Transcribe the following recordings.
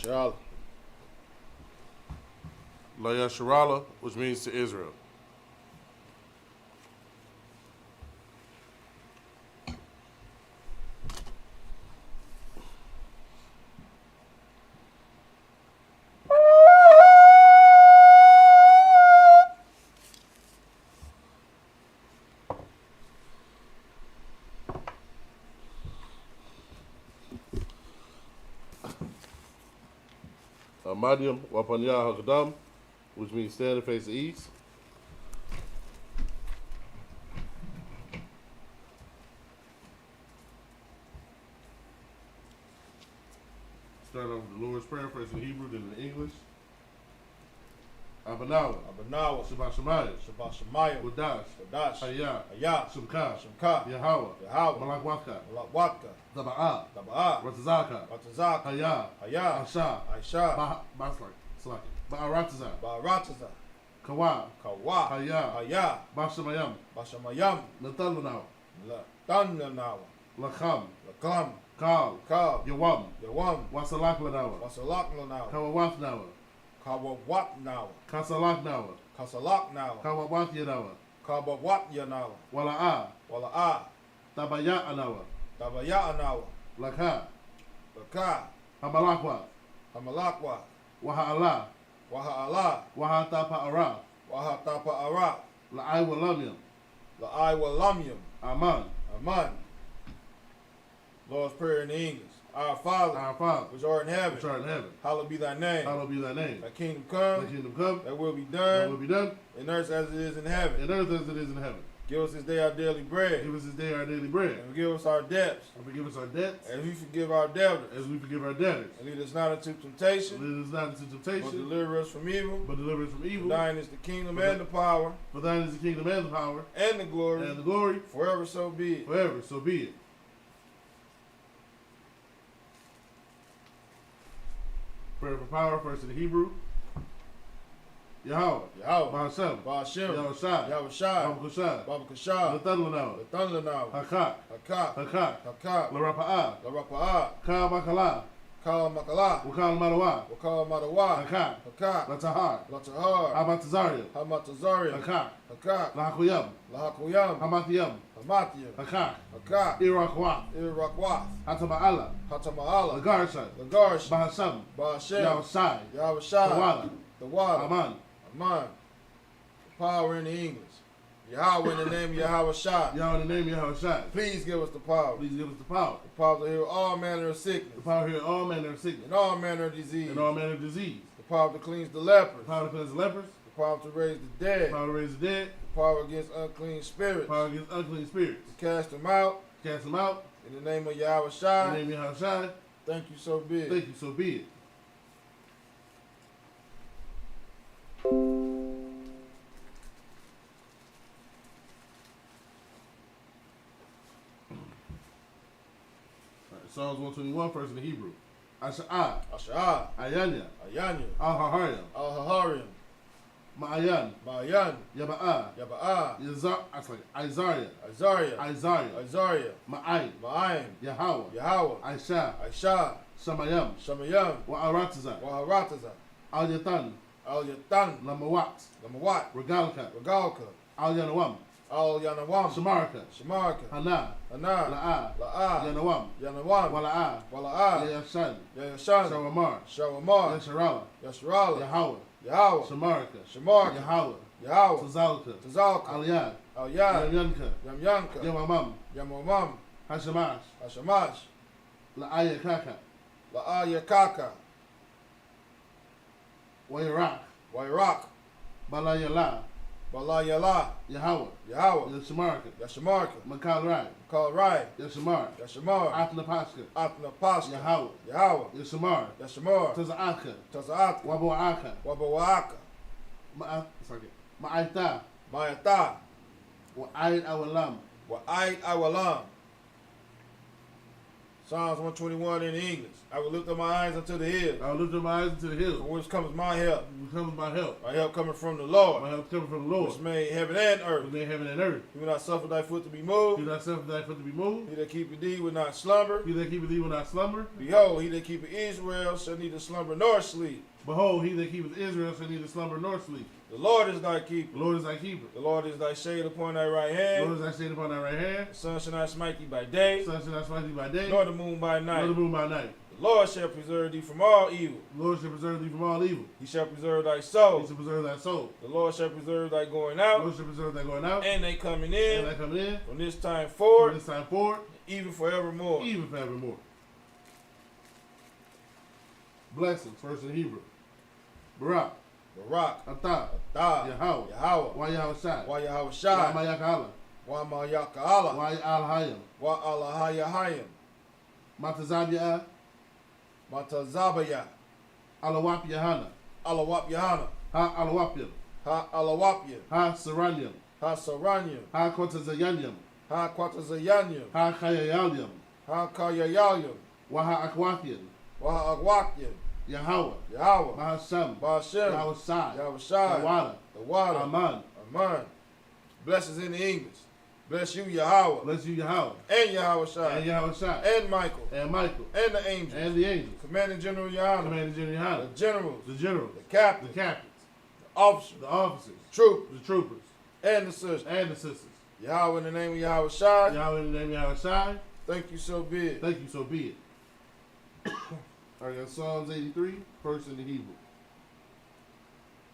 Yasharala. La Yasharala, which means to Israel. Madiam Wapanya Hakadam, which means stand and face the east. Start off with the Lord's Prayer, first in Hebrew, then in English. Abanawa. Abanawa. Shabbat Shemayim. Shabbat Shemayim. Wadash. Wadash. Hayah. Hayah. Shemka. Shemka. Yahweh. Yahweh. Malak Waka. Malak Waka. Taba'ah. Taba'ah. Ratazaka. Ratazaka. Hayah. Hayah. Aisha. Aisha. Slaki. Ba'arataza. Ba'arataza. Kawa. Kawa. Hayah. Hayah. Bashamayam. Bashamayam. Natalanaw. Latananawa. Lacham. Lakam. Kal. Kal. Yawam. Yawam. Wasalak-lanawa. Wasalak-lanawa. Kawawaf-nawa. Kawawat-nawa. Kasalak-nawa. Kasalak-nawa. Kawawat-yanawa. Kawawat-yanawa. Wala'a. Wala'a. Tabaya-anawa. Tabaya-anawa. Laka. Laka. Hamalakwa. Hamalakwa. Waha'ala. Waha'ala. Wahatapa'ara. Wahatapa'ara. La'ai walamyam. La'ai walamyam. Aman. Aman. Lord's Prayer in English. Our Father, which art in heaven, hallowed be thy name. Hallowed be thy name. Thy kingdom come. Thy kingdom come. Thy will be done. Thy will be done. In earth as it is in heaven. In earth as it is in heaven. Give us this day our daily bread. Give us this day our daily bread. And forgive us our debts. And forgive us our debts. As we forgive our debtors. As we forgive our debtors. And lead us not into temptation. Lead us not into temptation. But deliver us from evil. But deliver us from evil. For thine is the kingdom and the power. For thine is the kingdom and the power. And the glory. And the glory. Forever so be it. Forever so be it. Prayer for power, first in the Hebrew. Yahweh. Yahweh. Ba'ashem. Ba'ashem. Yahushai. Yahushai. Baba Kushai. Baba Kushai. Latanlanaw. Latanlanaw. Hakak. Hakak. Hakak. Hakak. Larapa'ah. Larapa'ah. Ka Makala. Kal Makala. Wakal Madawa. Wakal Madawa. Hakak. Hakak. Latahar. Latahar. Hamatazarian. Hamatazarian. Hakak. Hakak. Lahakuyam. Lahakuyam. Hamatiyam. Hamatiyam. Hakak. Hakak. Irakwa. Irakwa. Hatama'ala. Hatama'ala. Lagarshan. Lagarshan. Bahasham. Bahashem. Yahushai. Yahushai. Tawala. The water. Aman. Aman. Power in the English. Yahweh in the name of Yahweh Shai. Yahweh in the name of Yahweh Shai. Please give us the power. Please give us the power. The power to heal all manner of sickness. The power to heal all manner of sickness. And all manner of disease. And all manner of disease. The power to cleanse the lepers. The power to cleanse the lepers. The power to raise the dead. The power to raise the dead. The power against unclean spirits. The power against unclean spirits. To cast them out. Cast them out. In the name of Yahweh Shai. In the name of Yahweh Shai. Thank you, so be it. Thank you, so be it. Psalms 121, first in the Hebrew. Asha'ah. Asha'ah. Ayanya. Ayanya. Al-Hahariam. Al-Hahariam. Ma'ayan. Ma'ayan. Yaba'ah. Yaba'ah. Isaiah. Isaiah. Isaiah. Isaiah. Ma'ayin. Ma'ayin. Yahweh. Yahweh. Aisha. Aisha. Shamayam. Shamayam. Wa'arataza. Wa'arataza. Al-Yatan. Al-Yatan. Lamawat. Lamawat. Regalka. Regalka. Al-Yanawam. Al-Yanawam. Shamarka. Shamarka. Hana. Hana. La'a. La'a. Yanawam. Yanawam. Wala'a. Wala'a. Yayashan. Yayashan. Shawamar. Shawamar. Yasharala. Yasharala. Yahweh. Yahweh. Shamarka. Shamarka. Yahweh. Yahweh. Tazalka. Tazalka. Aliyad. Aliyad. Yamyanka. Yamyanka. Yamamam. Yamamam. Hashamash. Hashamash. La'ayakaka. La'ayakaka. Wairak. Wairak. Balayala. Balayala. Yahweh. Yahweh. Yashamarka. Yashamarka. Makal Rai. Kalrai. Yashamar. Yashamar. Atnapaska. Atnapaska. Yahweh. Yahweh. Yashamar. Yashamar. Taza'aka. Taza'aka. Wabu'aka. Wabu'aka. Ma'aita. Ma'ata. Wa'aid awalam. Wa'aid awalam. Psalms 121 in English. I will lift up my eyes unto the hills. I will lift up my eyes unto the hills. From which comes my help. Which comes my help. My help coming from the Lord. My help coming from the Lord. Which made heaven and earth. Which made heaven and earth. He will not suffer thy foot to be moved. He will not suffer thy foot to be moved. He that keepeth thee will not slumber. He that keepeth thee will not slumber. Behold, he that keepeth Israel shall neither slumber nor sleep. Behold, he that keepeth Israel shall neither slumber nor sleep. The Lord is thy keeper. The Lord is thy keeper. The Lord is thy shade upon thy right hand. The Lord is thy shade upon thy right hand. The sun shall not smite thee by day. The sun shall not smite thee by day. Nor the moon by night. Nor the moon by night. The Lord shall preserve thee from all evil. The Lord shall preserve thee from all evil. He shall preserve thy soul. He shall preserve thy soul. The Lord shall preserve thy going The out. Lord shall preserve thy going out. And they coming in. And thy coming in. From this time forward. From this time forward. Even forevermore. Even forevermore. Blessings, first in Hebrew. Barak. Barak. Atah. Atah. Yahweh. Yahweh. Wa Yahweh Shai. Wa Yahweh Shai. Wa Mayakala. Wa Mayaka'ala. Wa Al-Hayim. Wa Alahayahayim. Matazabiyah. Matazabaya. Alawap Yahana. Alawap Yahana. Ha Alawapyam. Ha Alawapya. Ha Saranyam. Ha Saranyam. Ha Kotazayanyam. Ha Quatazayanyam. Ha Kayayalyam. Ha Kayayalyam. Wa Ha Akwathian. Wa Ha Agwakyam. Yahweh. Yahweh. Bahasham. Bashem. Yahweh Shai. Yahweh Shai. The water. The water. Aman. Aman. Blessings in the English. Bless you, Yahweh. Bless you, Yahweh. And Yahweh Shai. And Yahweh Shai. And Michael. And Michael. And the angels. And the angels. Commanding General Yahweh. Commanding General The Yahweh. generals. The generals. The captains. The captains. The officers. The officers. Troopers. The troopers. And the sisters. And the sisters. Yahweh in the name of Yahweh Shai. Yahweh in the name of Yahweh Shai. Thank you, so be it. Thank you, so be it. All right, got Psalms 83, first in the Hebrew.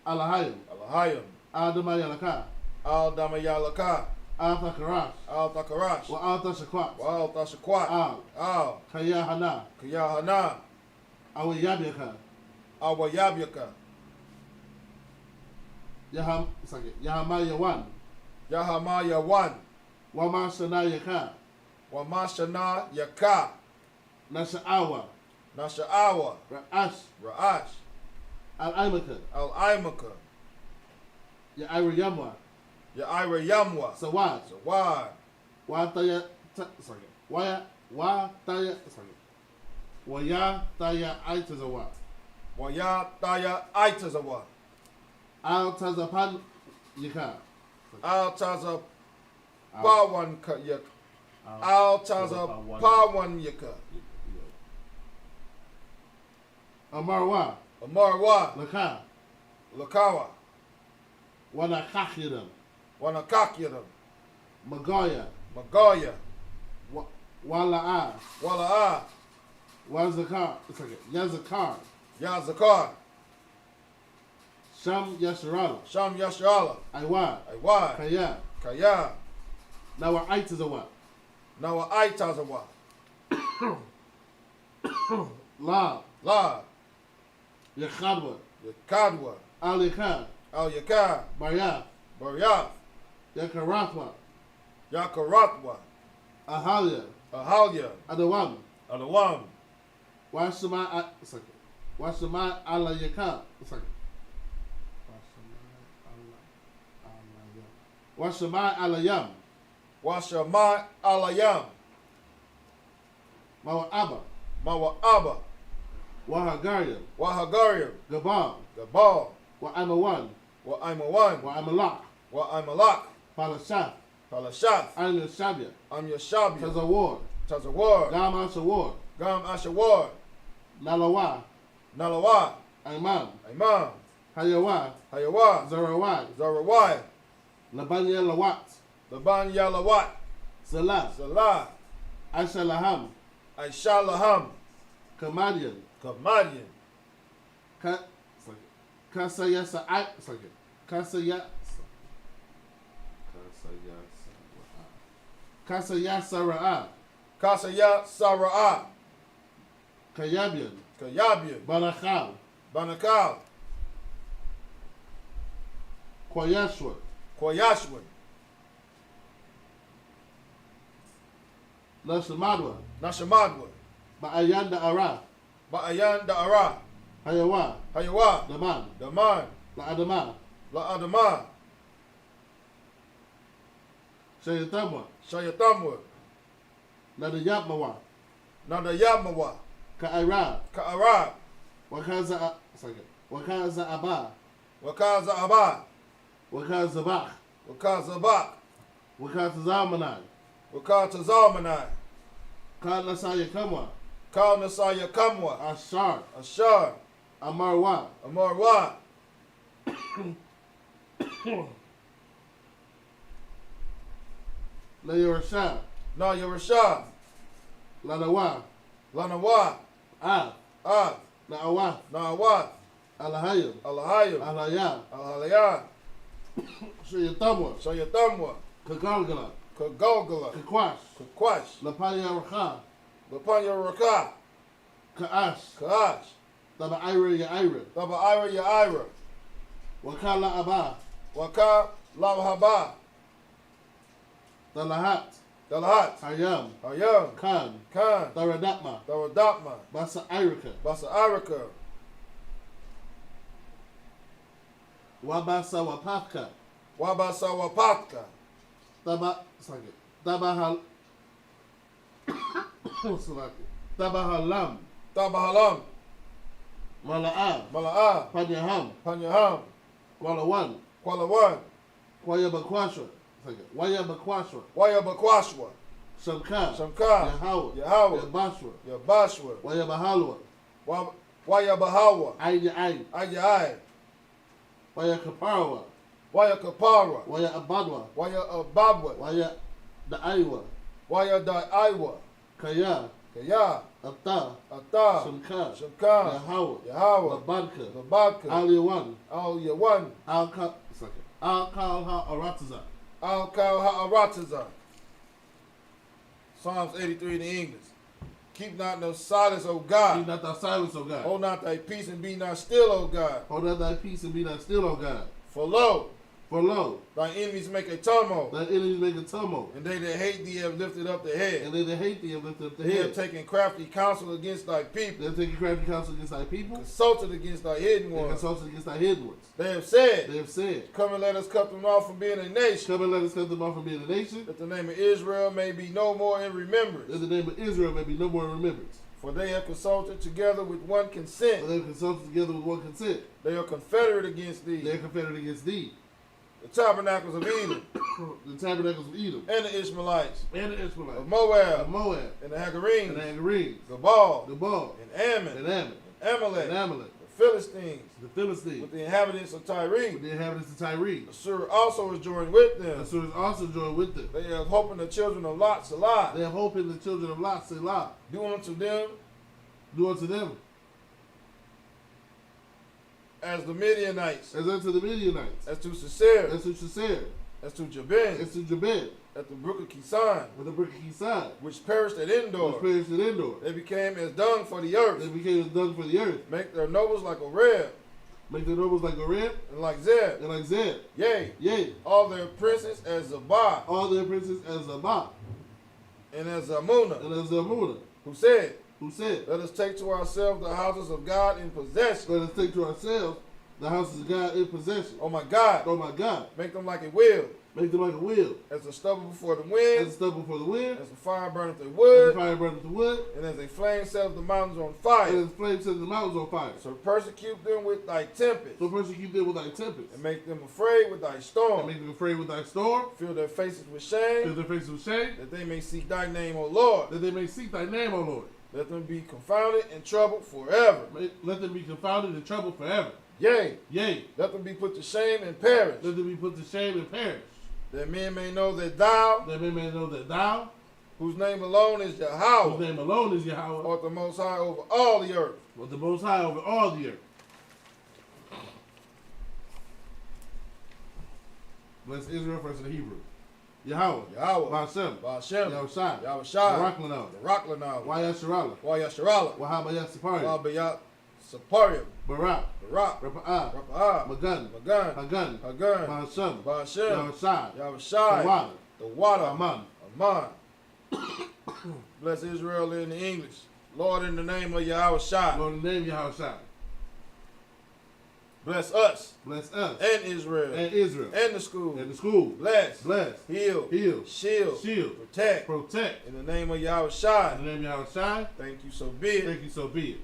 Alahayim. Alahayim. Al-Damayalaka. Al-Damayalaka. Al-Takarash. Al-Takarash. Wa Al-Tashakwat. Al-Tashakwat. Al. Al. Kayahana. Kayahana. Awayabyaka. Awayabyaka. Yahamayawan. Yahamayawan. Wamashanayaka. Wamashana Yaka. Nasha'awa. Nasha'awa. Ra'ash. Ra'ash. Al-Aimaka. Al-Aimaka. Ya'irayamwa. Ya'ira Yamwa. Sawad. Sawad. Wataya. Waya Aitazawa. Waya Taya Aitazawa. Al-Tazapan Yaka. Al-Taza Pawan Yaka. Al-Taza Pawan Yaka. Amarwa. Amarwa. Laka. Lakawa. Wanakakhiram. Wanakakiram. Magoya. Magoya. Wala'a. Wala'a. Wazakar. Yazakar. Yazakar. Sham Yasharala. Sham Yasharala. Aywa. Aywa. Kaya. Kaya. Nawa Aitazawa. Nawa Aitazawa. La. La. Yakhadwa. Yakadwa. Al-Yakad. Al-Yakad. Baryaf. Baryaf. Yakaratwa. Yakaratwa. Ahalia. Ahalia. Adawam. Adawam. Washama Al-Yakad. Washama Al-Yam. Washama Alayam. Mawa'aba. Mawa'aba. Wahagariam. Wahagariam. Gabal. Gabal. Wa'amawan. Wa'amawan. Wa'amalak. Wa'amalak. Palashath. Palashath. I'm your Shabia. I'm your Shabia. Tazawar. Tazawar. Gam Ashawar. Gam Ashawar. Nalawa. Nalawa. Imam. Imam. Hayawa. Hayawa. Zarawai. Zarawai. Labanya Lawat. Laban Yalawat. Salah. Salah. Aishalaham. Aishalaham. Kamadian. Kamadian. Kasayasa. Kasayasara'a. Kasaya Sara'a. Kayabian. Kayabian. Banakal. Banakal. Kwayashwa. Koyashwan. Nashamadwa. Nashamadwa. Ba'ayan Da'ara. Ba'ayan Da'ara. Hayawa. Hayawa. Daman. Daman. La'adama. La'adama. Shayatamwa. Shayatamwa. Nadayapmawa. Nada Yamawa. Ka'arab. Ka'arab. Wakaza Abba. Wakaza Abba. Wakaza Bach. Wakaza Bach. Wakaza Zalmanai. Wakaza Zalmanai. Kana Saya Kamwa. Kana Saya Kamwa. Ashar. Ashar. Amarwa. Amarwa. La Yorashah. Na Yorashah. Lanawa. Lanawa. Ah. Na'awah. Na'awah. Alahayim. Alahayim. Alayah. Alayah. Shayatamwa. Shayatamwa. Kagalgala. Kagolgala. Kakwash. Kakwash. Lapaya Rakha. Lapanya Rakha. Ka'ash. Ka'ash. Taba Ira Ya'ira. Taba Ira Ya'ira. Wakala Abba. Waka Lamhaba. Dalahat. Dalahat. Hayam. Hayam. Khan. Khan. Daradapma. Daradapma. Basa Irika. Basa Irika. Wabasa Wapaka. Wabasa Wapatka. Tabahal. Tabahalam. Tabahalam. Mala'a. Mala'a. Panyaham. Panyaham. Kualawan. Kualawan. Wayabakwashwa. Wayabakwashwa. Wayabakwashwa. Shamka. Shamka. Yahawa. Yahawa. Yabashwa. Yabashwa. Wayabahalwa. Wayabahawa. Ayya. Ayya. Wayakaparawa. Wayakapara. Waya Abadwa. Waya Abadwa. Waya Da'aiwa. Waya Da'aiwa. Kaya. Kaya. Atta. Atta. Shamka. Shamka. Yahawa. Yahawa. Labadka. Labadka. Al-Yawan. Al-Yawan. Al-Kal Ha'arataza. Al-Kal Ha'arataza. Psalms 83 in the English. Keep not no silence, O God. Keep not thy silence, O God. Hold not thy peace and be not still, O God. Hold not thy peace and be not still, O God. For lo, thy enemies make a tumult. Thy enemies make a tumult. And they that hate thee have lifted up their head. And they that hate thee have lifted up their head. head. They have taken crafty counsel against thy people. They have taken crafty counsel against thy people. Consulted against thy hidden ones. Consulted against thy hidden ones. They have said. Come and let us cut them off from being a nation. Come and let us cut them off from being a nation. That the name of Israel may be no more in remembrance. That the name of Israel may be no more in remembrance. For they have consulted together with one consent. For they have consulted together with one consent. They are confederate against thee. They are confederate against thee. The tabernacles of Edom. The tabernacles of Edom. And the Ishmaelites. And the Ishmaelites. Of Moab. Of Moab. And the Hagarenes. And the Hagarenes. Gabal. Gabal. And Ammon. And Ammon. And Amalek. And Amalek. The Philistines. The Philistines. With the inhabitants of Tyre. With the inhabitants of Tyre. Assur also is joined with them. Assur is also joined with them. They have hope in the children of Lot, Salah. They have hope in the children of Lot, Salah. Do unto them. Do unto them. As the Midianites. As unto the Midianites. As to Sisera. As to Sisera. As to Jabin. As to Jabin. At the brook of Kisan. At the brook of Kisan. Which perished at Endor. Which perished at Endor. They became as dung for the earth. They became as dung for the earth. Make their nobles like a reb. Make their nobles like a reb. And like Zeb. And like Zeb. Yea. Yea. All their princes as Zabah. All their princes as Zabah. And as Zamunah. And as Zamunah. Who said. Let us take to ourselves the houses of God in possession. Let us take to ourselves the houses of God in possession. Oh my God. Oh my God. Make them like a wheel. Make them like a wheel. As the stubble before the wind. As the stubble before the wind. As the fire burneth the wood. As the fire burneth the wood. And as a flame sets the mountains on fire. And as the flame sets the mountains on fire. So persecute them with thy tempest. So persecute them with thy tempest. And make them afraid with thy storm. And make them afraid with thy storm. Fill their faces with shame. Fill their faces with shame. That they may seek thy name, O Lord. That they may seek thy name, O Lord. Let them be confounded and troubled forever. Let them be confounded and troubled forever. Yea. Yea. Let them be put to shame and perish. Let them be put to shame and perish. That men may know that thou. That men may know that thou. Whose name alone is Yahweh. Whose name alone is Yahweh. Art the Most High over all the earth. Art the Most High over all the earth. Bless Israel first in the Hebrew. Yahweh. Yahweh. Ba'ashem. Ba'ashem. Yahushai. Yahushai. Baraklanah. Baraklanah. Wayasharallah. Wayasharallah. Wahabayat Saparium. Wahabayat Saparium. Barak. Barak. Rapa'ah. Rapa'ah. Magan. Magan. Hagan. Hagan. Ba'ashem. Ba'ashem. Yahushai. Yahushai. The water. The water. Aman. Aman. Bless Israel in the English. Lord, in the name of Yahushai. Lord, in the name of Yahushai. Bless us. Bless us. And Israel. And Israel. And the school. And the school. Bless. Bless. Heal. Heal. Shield. Shield. Protect. Protect. In the name of Yahweh Shai. In the name of Yahweh Shai. Thank you, so be it. Thank you, so be it.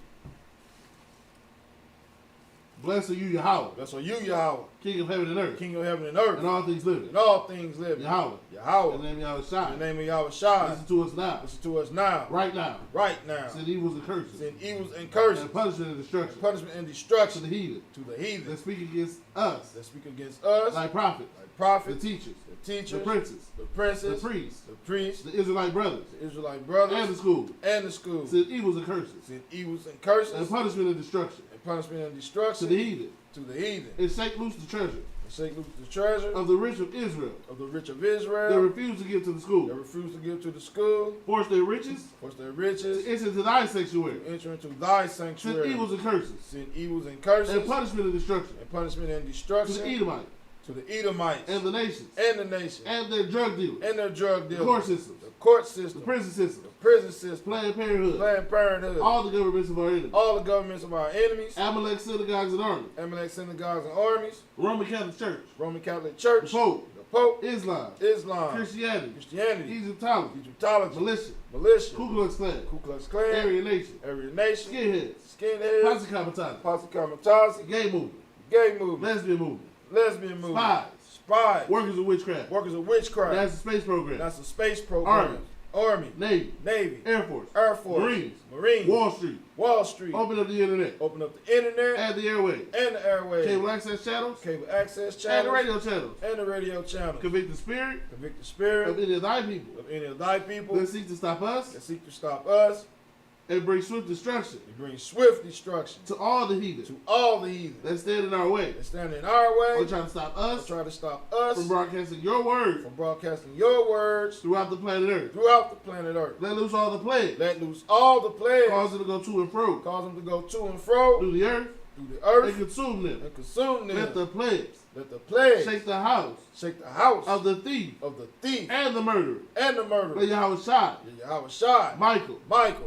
Blessed are you, Yahweh. Blessed are you, Yahweh. King of heaven and earth. King of heaven and earth. And all things living. And all things living. Yahweh. Yahweh. In the name of Yahweh Shai. In the name of Yahweh Shai. Listen to us now. Listen to us now. Right now. Right now. Send evils and curses. Send evils and curses. And punishment and destruction. And punishment and destruction. To the heathen. To the heathen. That speak against us. That speak against us. Like prophets. Like prophets. The teachers. The teachers. The princes. The princes. The priests. The priests. The Israelite brothers. The Israelite brothers. And the school. And the school. Send evils and curses. Send evils and curses. And punishment and destruction. And punishment and destruction. To the heathen. To the heathen. And shake loose the treasure. And shake loose the treasure. Of the rich of Israel. Of the rich of Israel. They refuse to give to the school. They refuse to give to the school. Force their riches. Force their riches. To enter into thy sanctuary. To enter into thy sanctuary. Send evils and curses. Send evils and curses. And punishment and destruction. And punishment and destruction. To the Edomites. To the Edomites. And the nations. And the nations. And their drug dealers. And their drug dealers. The court systems. The court system. The prison system. The prison system. Planned Parenthood. Planned Parenthood. All the governments of our enemies. All the governments of our enemies. Amalek synagogues and armies. Amalek synagogues and armies. Roman Catholic Church. Roman Catholic Church. The Pope. The Pope. Islam. Islam. Christianity. Christianity. Egyptology. Egyptology. Militia. Militia. Ku Klux Klan. Ku Klux Klan. Aryan Nation. Aryan Nation. Skinheads. Skinheads. Posse Comitatus. Posse Comitatus. Gay movement. Gay movement. Lesbian movement. Lesbian movement. Spies. Spies. Workers of witchcraft. Workers of witchcraft. That's a space program. That's a space program. Army. Navy. Navy. Air Force. Air Force. Marines. Marines. Wall Street. Wall Street. Open up the internet. Open up the internet. And the airways. And the airways. Cable access channels. Cable access channels. And the radio channels. And the radio channels. Convict the spirit. Convict the spirit. Of any of thy people. Of any of thy people. That seek to stop us. That seek to stop us. And bring swift destruction. And bring swift destruction. To all the heathen. To all the heathen. That stand in our way. That stand in our way. Or try to stop us. Or try to stop us. From broadcasting your word. From broadcasting your words. Throughout the planet Earth. Throughout the planet Earth. Let loose all the plagues. Let loose all the plagues. Cause them to go to and fro. Cause them to go to and fro. Through the earth. Through the earth. And consume them. And consume them. Let the plagues. Let the plagues. Shake the house. Shake the house. Of the thief. Of the thief. And the murderer. And the murderer. Let Yahweh Shai. Yahweh Shai. Michael.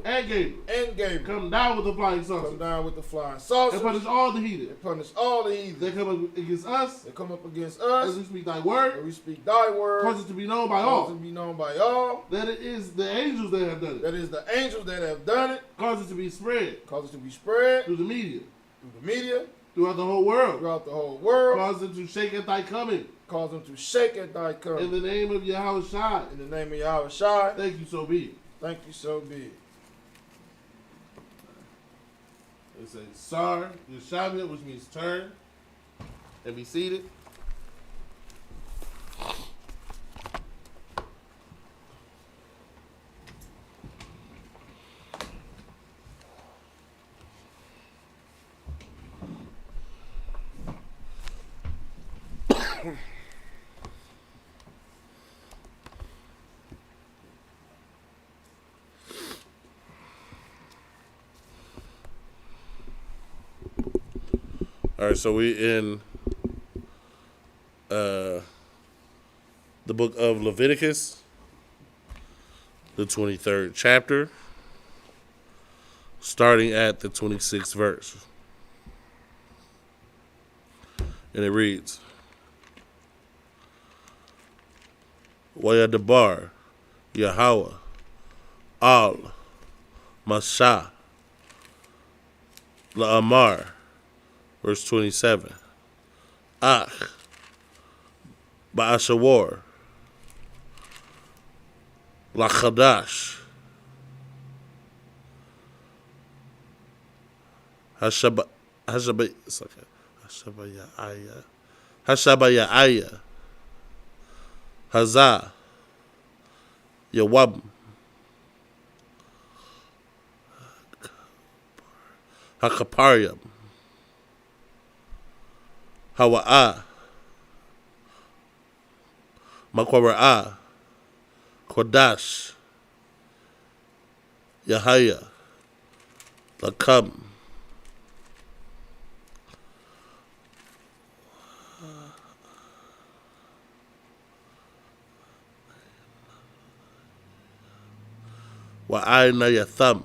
And Gabriel. Come down with the flying saucers. Come down with the flying saucers. And punish all the heathen. And punish all the heathen. They come up against us. They come up against us. As we speak thy word. And we speak thy word. Cause it to be known by all. Cause it to be known by all. That it is the angels that have done it. That is the angels that have done it. Cause it to be spread. Cause it to be spread. Through the media. Through the media. Throughout the whole world. Throughout the whole world. Cause them to shake at thy coming. Cause them to shake at thy coming. In the name of Yahweh Shai. In the name of Yahweh Shai. Thank you, so be it. Thank you, so be it. It says Sar Yeshamia, which means turn. And be seated. All right, so we in the book of Leviticus, the 23rd chapter, starting at the 26th verse. And it reads, Wayadabar, Yahweh, Al, Masha, La'amar, verse 27, Ach, Ba'ashawar, Lachadash, Hashabaya'aya, Hazah, Yawab, Hakaparyam, Hawa'ah, Makwara'ah, Kodash, Yahaya, Lakam, Wa'ayna Yatham,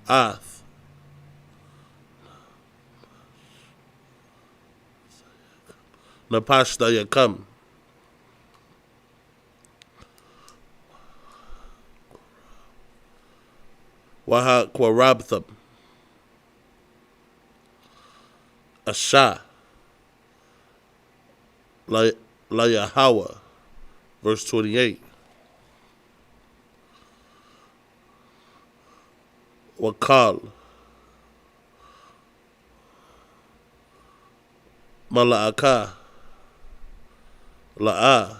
Ath, Napashta yakam. Waha kwarabtham. Asha. La Yahawa. Verse 28. Wakal. Mala'aka. La'a.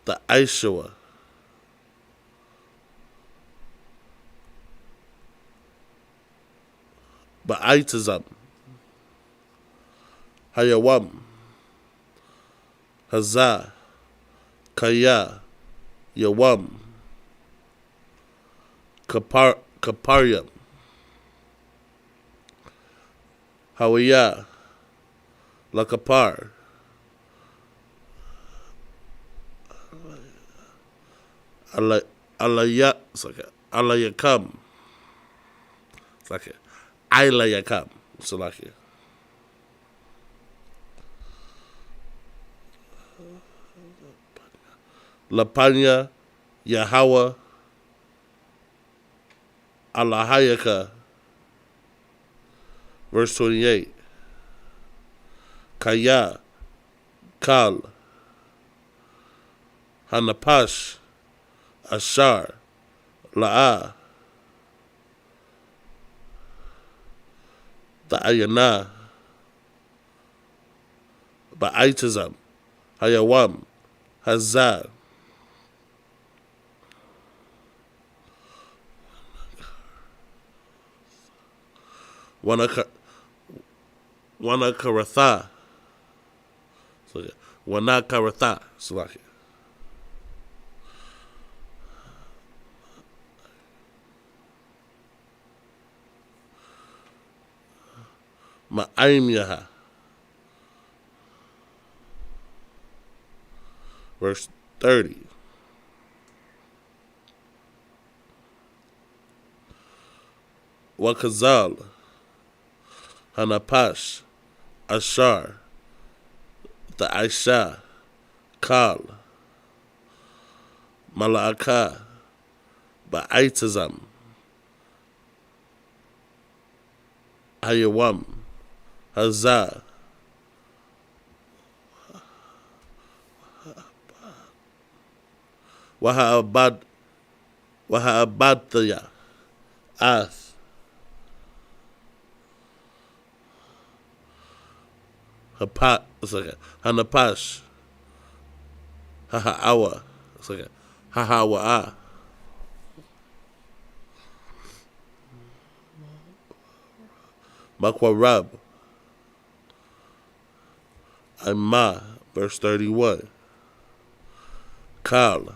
The Aishua. Ba'aitazam. Hayawam. Hazah. Kaya. Yawam. Kaparyam. Hawiyah. Lakapar. Alayakam. It's like Ilayakam. It's like it. Lapanya. Yahweh. Alahayaka. Verse 28. Kaya. Kal. Hanapash. Ashar. La'a. The Ayana. Ba'aitazam. Hayawam. Hazar. Wanakaratha. So Wanakaratha. So like it. Ma'aim Yaha. Verse 30. Wakazal. Hanapash. Ashar. The Aisha. Kal. Mala'aka. Ba'aitazam. Hayawam. Hazah. Waha'abadthaya. Ath. Hanapash. Haha'awa. It's like Hahawa'a. Makwarab. Amma. Verse 31. Kal.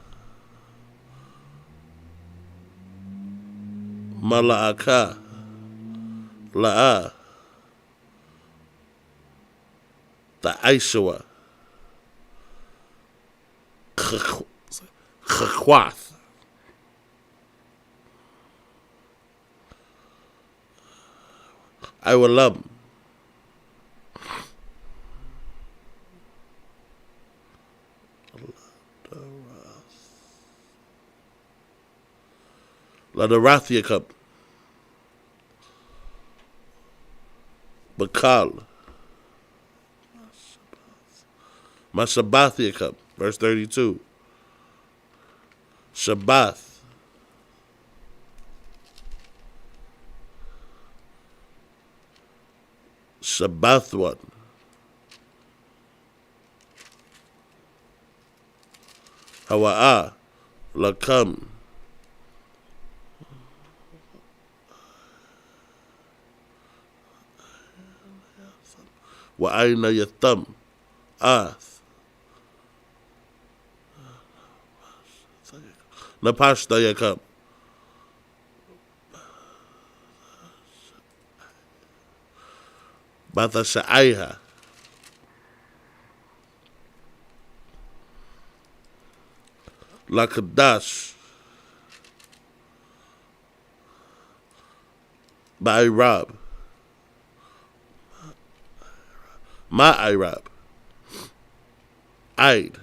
Mala'aka. La'a. The Aishua. Chakwath. I will love. Ladarathia cup. Bakal. Mashabathia cup. Verse 32. Shabbath. Shabbath one. Hawa'a. Lakam. Wa'ayna yatam. Ath. Napashta yakam. Bathashaiha. Lakadash. Ba'irab. Ma'irab. Aid.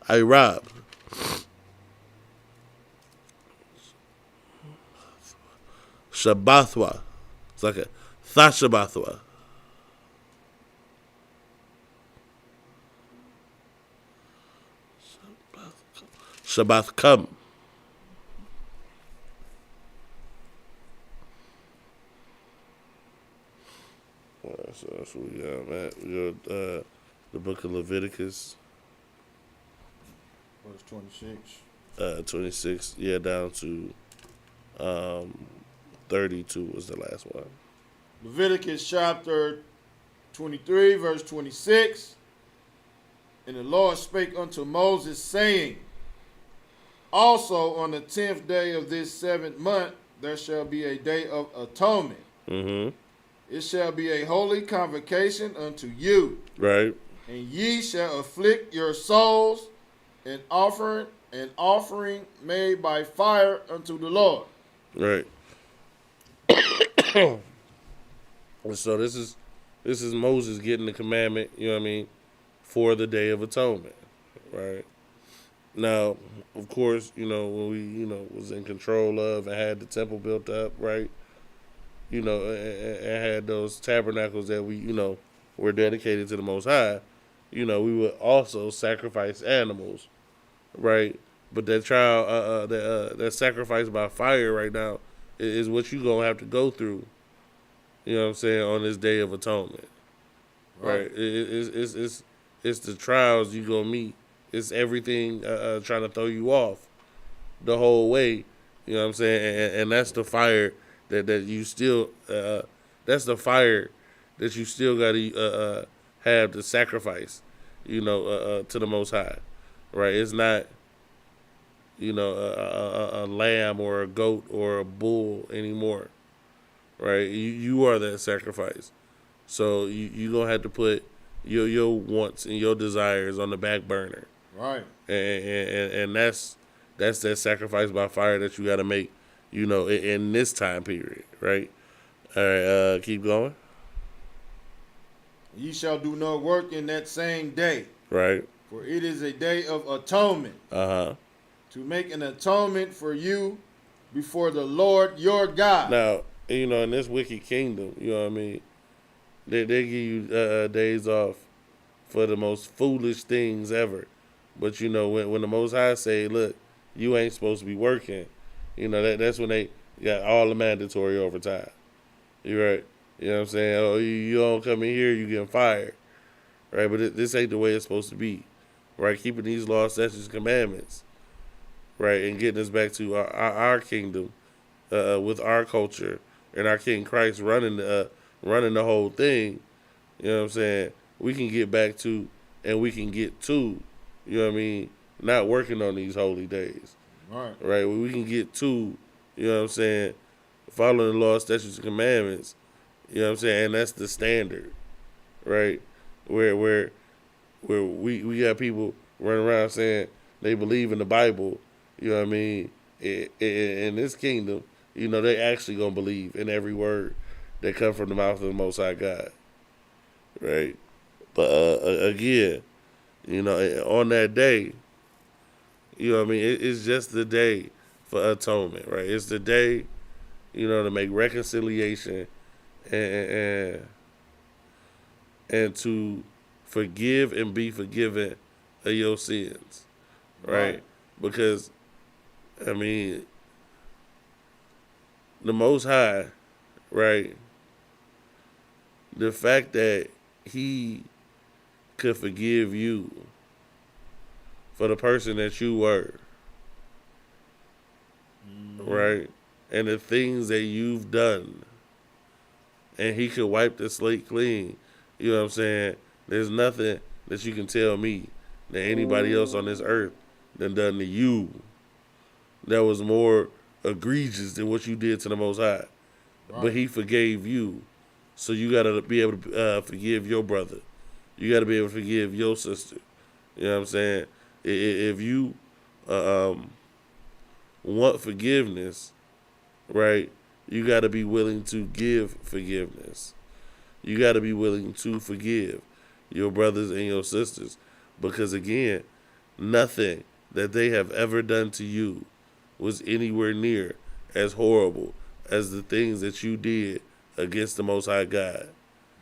Irab. Shabbathwa. It's like a Thashabathwa. Shabbath come. So that's what we got, man. We got the book of Leviticus. Verse 26. 26, yeah, down to 32 was the last one. Leviticus chapter 23, verse 26. And the Lord spake unto Moses, saying, also on the 10th day of this 7th month, there shall be a day of atonement. Mm-hmm. It shall be a holy convocation unto you. Right. And ye shall afflict your souls, an offering made by fire unto the Lord. Right. And so this is Moses getting the commandment, you know what I mean, for the Day of Atonement, right? Now, of course, you know, when we, you know, was in control of and had the temple built up, right? You know, and had those tabernacles that we, you know, were dedicated to the Most High, you know, we would also sacrifice animals, right? But that trial, that sacrifice by fire right now is what you gonna have to go through. You know what I'm saying, on this Day of Atonement, right? It's the trials you gonna meet. It's everything trying to throw you off the whole way. You know what I'm saying, and that's the fire that you still that's the fire that you still gotta have to sacrifice. You know, to the Most High, right? It's not, you know, a lamb or a goat or a bull anymore, right? You are that sacrifice. So you gonna have to put your wants and your desires on the back burner, right? And that's that sacrifice by fire that you got to make, you know, in this time period, right? All right, keep going. Ye shall do no work in that same day, right? For it is a day of atonement. To make an atonement for you before the Lord your God. Now, you know, in this wicked kingdom, you know what I mean, they give you days off for the most foolish things ever. But, you know, when the Most High say, look, you ain't supposed to be working, you know, that's when they got all the mandatory overtime. You're right. You know what I'm saying? Oh, you don't come in here, you getting fired. Right? But this ain't the way it's supposed to be. Right? Keeping these laws, statutes, commandments. Right? And getting us back to our kingdom with our culture and our King Christ running the whole thing. You know what I'm saying? We can get back to, and we can get to, you know what I mean, not working on these holy days. Right. Right? We can get to, you know what I'm saying, following the law, statutes, and commandments. You know what I'm saying? And that's the standard. Right? Where we got people running around saying they believe in the Bible. You know what I mean? In this kingdom, you know, they actually going to believe in every word that come from the mouth of the Most High God. Right? But again, you know, on that day, you know what I mean? It's just the day for atonement, right? It's the day, you know, to make reconciliation and to forgive and be forgiven of your sins, right? Because, I mean, the Most High, right, the fact that he could forgive you for the person that you were, right, and the things that you've done, and he could wipe the slate clean, you know what I'm saying? There's nothing that you can tell me that anybody else on this earth done to you that was more egregious than what you did to the Most High. Right. But he forgave you. So you got to be able to forgive your brother. You got to be able to forgive your sister. You know what I'm saying? If you want forgiveness, right, you got to be willing to give forgiveness. You got to be willing to forgive your brothers and your sisters. Because again, nothing that they have ever done to you was anywhere near as horrible as the things that you did against the Most High God.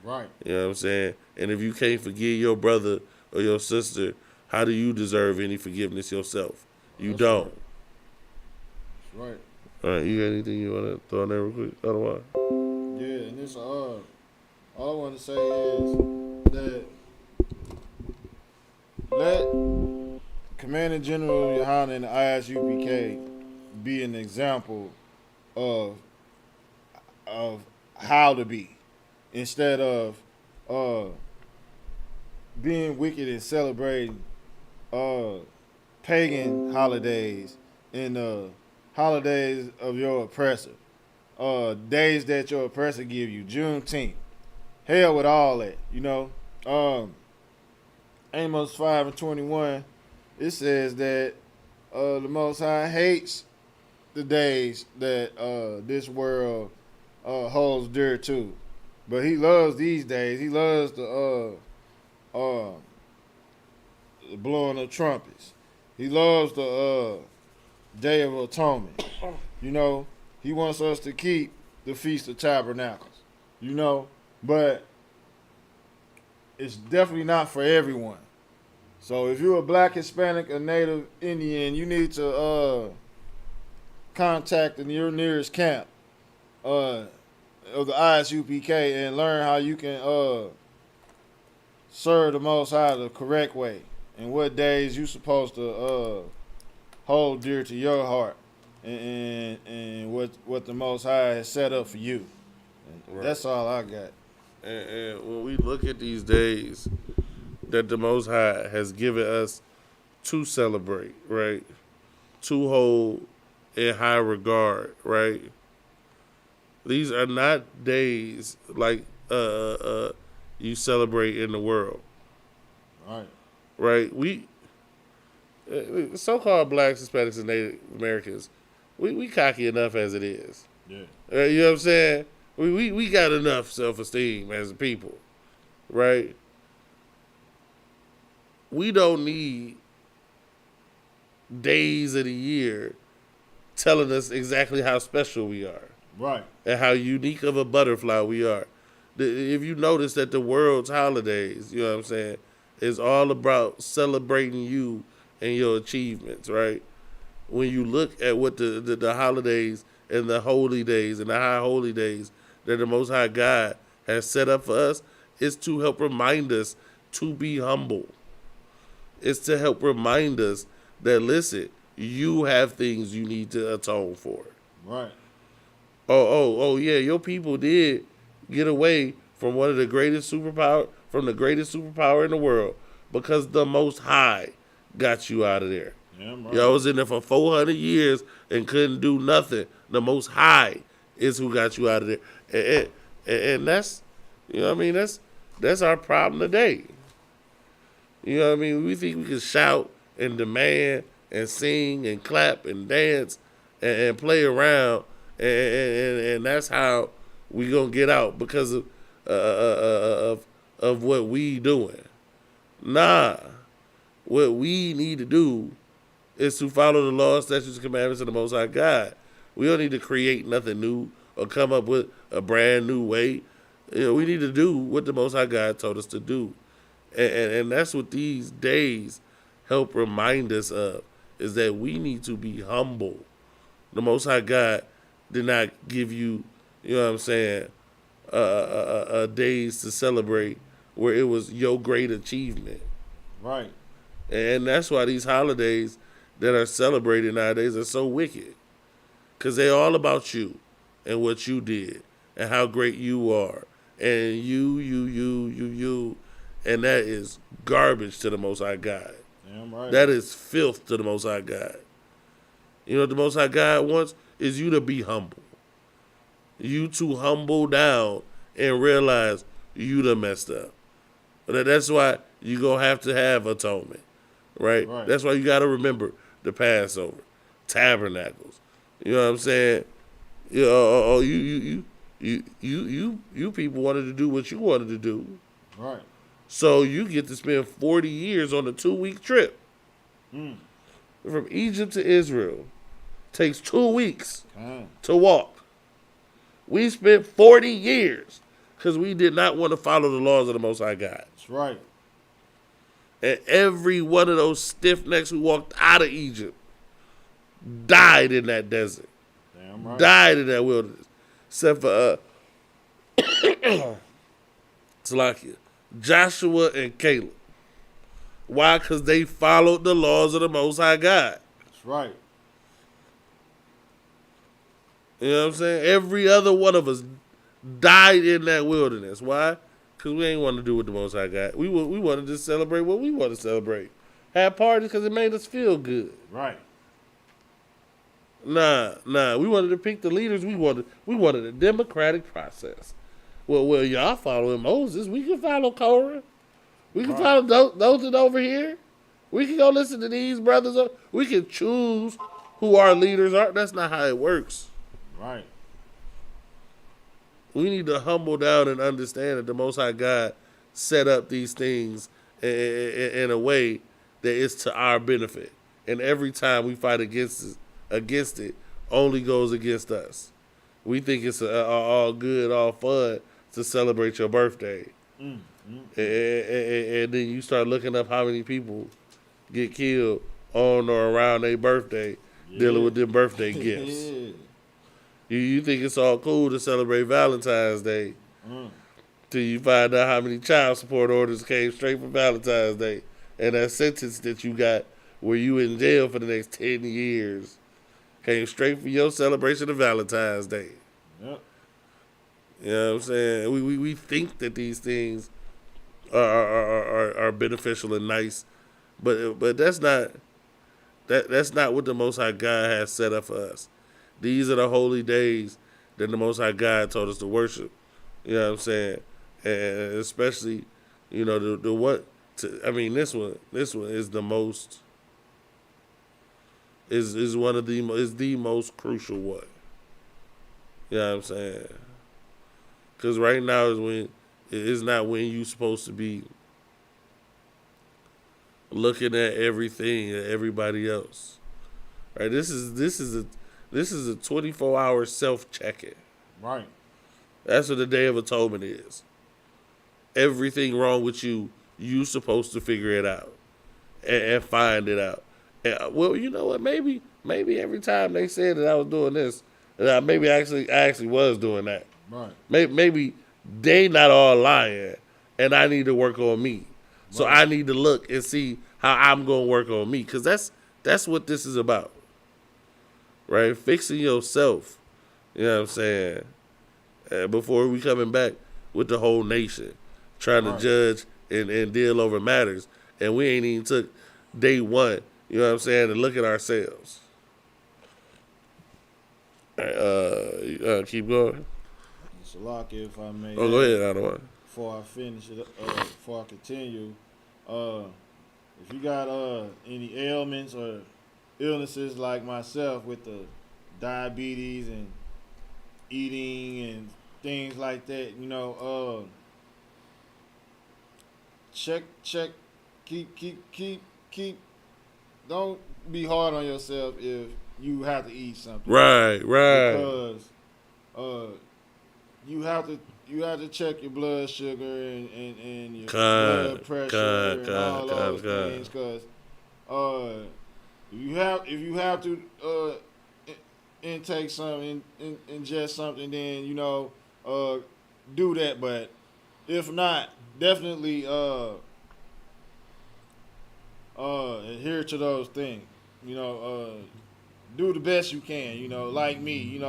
Right. You know what I'm saying? And if you can't forgive your brother or your sister, how do you deserve any forgiveness yourself? You don't. Right. That's right. All right, you got anything you want to throw in there real quick? Otherwise, Yeah, and this all I want to say is that let Commander General Yohana and the ISUPK be an example of how to be, instead of being wicked and celebrating pagan holidays and holidays of your oppressor, days that your oppressor give you. Juneteenth, hell with all that, you know. Amos 5:21, it says that the Most High hates the days that this world holds dear to, but He loves these days. He loves the blowing of trumpets. He loves the Day of Atonement. You know, He wants us to keep the Feast of Tabernacles. You know, but it's definitely not for everyone. So if you're a black, Hispanic, or Native Indian, you need to contact your nearest camp of the ISUPK and learn how you can serve the Most High the correct way, and what days you supposed to hold dear to your heart, and what the Most High has set up for you. Right. That's all I got. And when we look at these days that the Most High has given us to celebrate, right, to hold in high regard, right, these are not days like you celebrate in the world. Right. Right? We so-called blacks, Hispanics, and Native Americans, we cocky enough as it is. Yeah. You know what I'm saying? We got enough self-esteem as a people, right? We don't need days of the year telling us exactly how special we are. Right. And how unique of a butterfly we are. If you notice that the world's holidays, you know what I'm saying, is all about celebrating you and your achievements, right? When you look at what the holidays and the holy days and the high holy days that the Most High God has set up for us, it's to help remind us to be humble. It's to help remind us that, listen, you have things you need to atone for. Right. Oh, yeah, your people did get away from the greatest superpower in the world, because the Most High got you out of there. Yeah, right. Y'all was in there for 400 years and couldn't do nothing. The Most High is who got you out of there. And that's, you know what I mean, that's our problem today. You know what I mean? We think we can shout and demand and sing and clap and dance and play around, and that's how we gonna get out because of what we doing. Nah, what we need to do is to follow the laws, statutes, and commandments of the Most High God. We don't need to create nothing new or come up with a brand new way. You know, we need to do what the Most High God told us to do, and that's what these days help remind us of, is that we need to be humble. The Most High God did not give you, you know what I'm saying, days to celebrate where it was your great achievement. Right. And that's why these holidays that are celebrated nowadays are so wicked. Because they're all about you and what you did and how great you are. And you. And that is garbage to the Most High God. Damn right. That is filth to the Most High God. You know what the Most High God wants? Is you to be humble. You to humble down and realize you done messed up. But that's why you going to have atonement, right? That's why you got to remember the Passover, tabernacles. You know what I'm saying? Yeah, you people wanted to do what you wanted to do. Right. So you get to spend 40 years on a 2-week trip Mm. from Egypt to Israel. Takes 2 weeks Kind. to walk. We spent 40 years because we did not want to follow the laws of the Most High God. That's right. And every one of those stiff necks who walked out of Egypt died in that desert. Damn right. Died in that wilderness. Except for Salakia, Joshua and Caleb. Why? Because they followed the laws of the Most High God. That's right. You know what I'm saying? Every other one of us died in that wilderness. Why? Because we ain't want to do what the Most High God. We wanted to celebrate what we want to celebrate. Have parties because it made us feel good. Right. Nah. We wanted to pick the leaders. We wanted a democratic process. Well, y'all following Moses. We can follow Korah. We can follow those over here. We can go listen to these brothers. We can choose who our leaders are. That's not how it works. Right. We need to humble down and understand that the Most High God set up these things in a way that is to our benefit. And every time we fight against it only goes against us. We think it's all good, all fun to celebrate your birthday. And then you start looking up how many people get killed on or around their birthday dealing with them birthday gifts. You think it's all cool to celebrate Valentine's Day till you find out how many child support orders came straight from Valentine's Day. And that sentence that you got where you in jail for the next 10 years came straight from your celebration of Valentine's Day. Yep. You know what I'm saying? We think that these things are beneficial and nice, but that's not what the Most High God has set up for us. These are the holy days that the Most High God told us to worship. You know what I'm saying? And especially, you know, the what? This one is the most. Is the most crucial one. You know what I'm saying? Because right now is not when you're supposed to be looking at everything and everybody else. Right? This is a 24-hour self-checking. Right. That's what the Day of Atonement is. Everything wrong with you supposed to figure it out and find it out. And, well, you know what? Maybe every time they said that I was doing this, maybe I actually was doing that. Right. Maybe they not all lying, and I need to work on me. So I need to look and see how I'm gonna work on me, because that's what this is about, right? Fixing yourself. You know what I'm saying? Before we coming back with the whole nation, trying to judge and deal over matters, and we ain't even took day one. You know what I'm saying? To look at ourselves. Keep going. Salaki, if I may. Oh, go ahead, Adawan. Before I finish it, before I continue, if you got any ailments or illnesses like myself with the diabetes and eating and things like that, you know, check, keep. Don't be hard on yourself if you have to eat something. Right. Because you have to check your blood sugar and your blood pressure and all those things. Because if you have to intake something, ingest something, then do that. But if not, definitely adhere to those things. Do the best you can. Like me.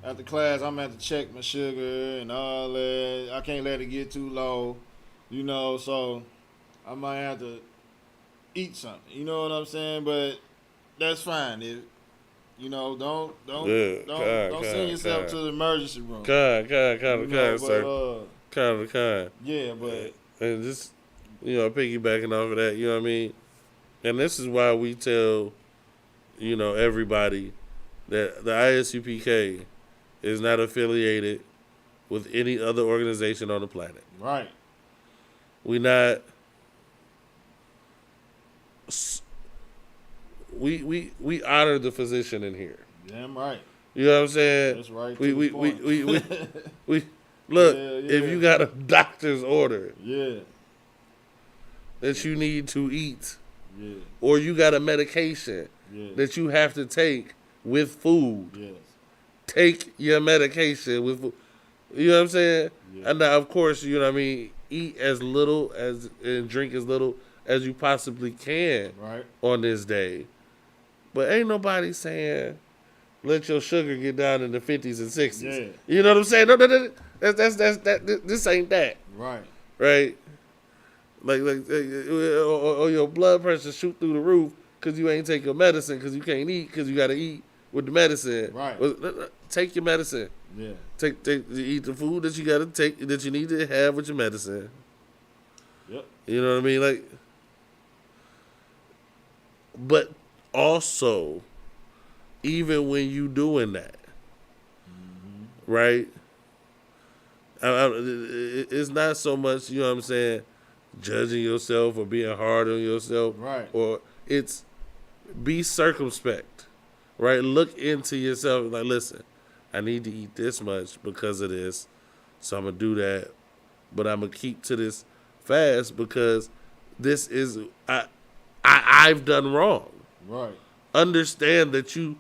After class, I'm gonna have to check my sugar and all that. I can't let it get too low. So I might have to eat something. You know what I'm saying? But that's fine. If don't send yourself to the emergency room. Kind, sir. Kind. Yeah, but and just piggybacking off of that, you know what I mean? And this is why we tell everybody that the ISUPK is not affiliated with any other organization on the planet. Right. We not. We honor the physician in here. Damn right. You know what I'm saying? That's right. We look. Yeah. If you got a doctor's order Yeah. that you need to eat, Yeah. or you got a medication Yeah. that you have to take with food, Yes. take your medication with food. You know what I'm saying? Yeah. And now, of course, you know what I mean. Eat as little as and drink as little as you possibly can Right. on this day. But ain't nobody saying let your sugar get down in the 50s and 60s. Yeah. You know what I'm saying? No, this ain't that. Right. Right? Like or your blood pressure shoot through the roof because you ain't take your medicine because you can't eat because you got to eat with the medicine. Right. Well, take your medicine. Yeah. Eat the food that you got to take, that you need to have with your medicine. Yep. You know what I mean? Like, but also, even when you doing that, right? It's not so much, you know what I'm saying, judging yourself or being hard on yourself. Right. Or it's be circumspect, right? Look into yourself like, listen, I need to eat this much because of this, so I'm going to do that. But I'm going to keep to this fast because this is, I've done wrong. Right. Understand that you